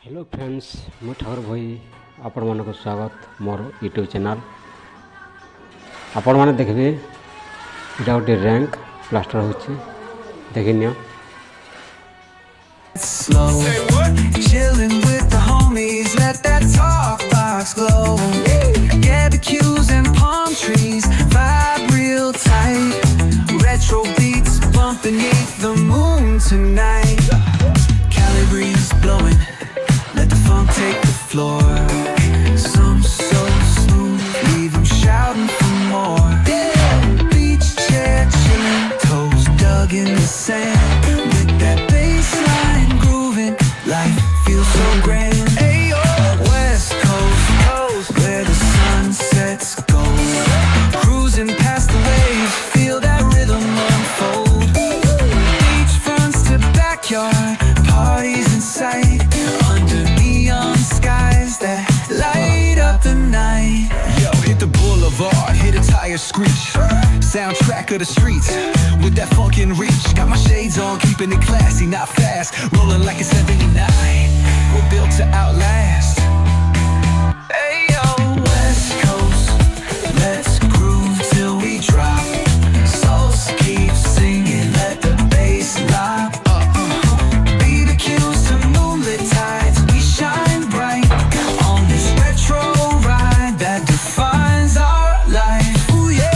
Hello friends मु ठाकुर भाई आपण मानक स्वागत मोर यूट्यूब चैनल। आपण माने देखबे इटा गोटे रैंक प्लास्टर होची देखिनियो। Slow, chilling with the homies, let that talk box glow. Barbecues and palm trees, vibe real tight. Retro beats bumping beneath the moon tonight. Cali breeze blowing, let the funk take the floor. Some so smooth, leave 'em shouting for more. Beach chair chilling, toes dug in the sand. With that bass line grooving, life feels so grand. Ayo, West Coast, where the sun sets gold. Cruising past the waves, feel that rhythm unfold. Beach fronts to backyard, parties in sight. Under neon skies that light up the night. Yo, hit the boulevard, hit a tire screech. Soundtrack of the streets, with that funkin' reach. Got my shades on, keeping it classy, not fast. Rolling like it's 79, we're built to outlast. Ayo, West Coast, let's groove till we drop. Souls keep singing, let the bass lock. BBQs to moonlit tides, we shine bright on this retro ride that defines our life. Ooh yeah.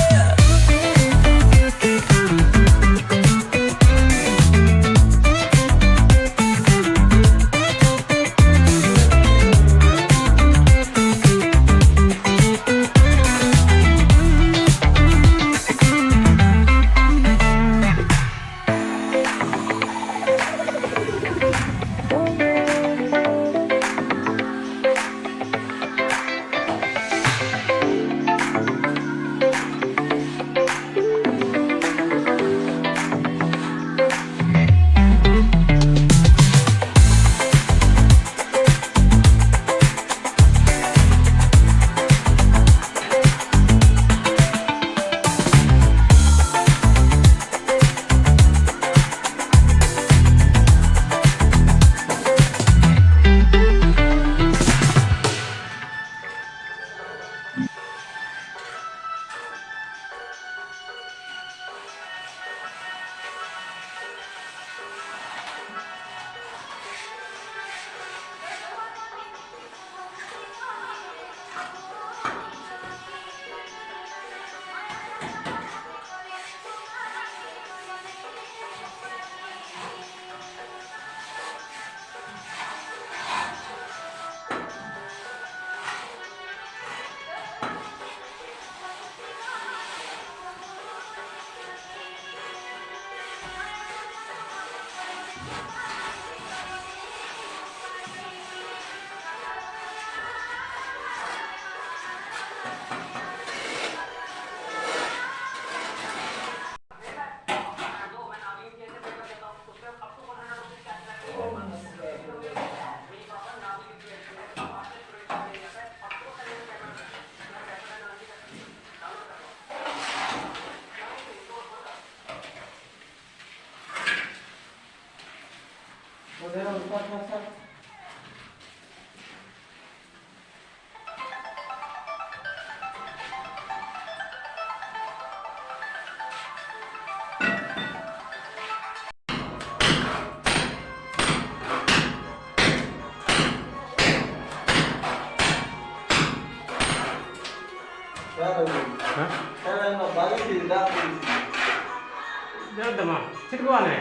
जल्द मा छिटको आने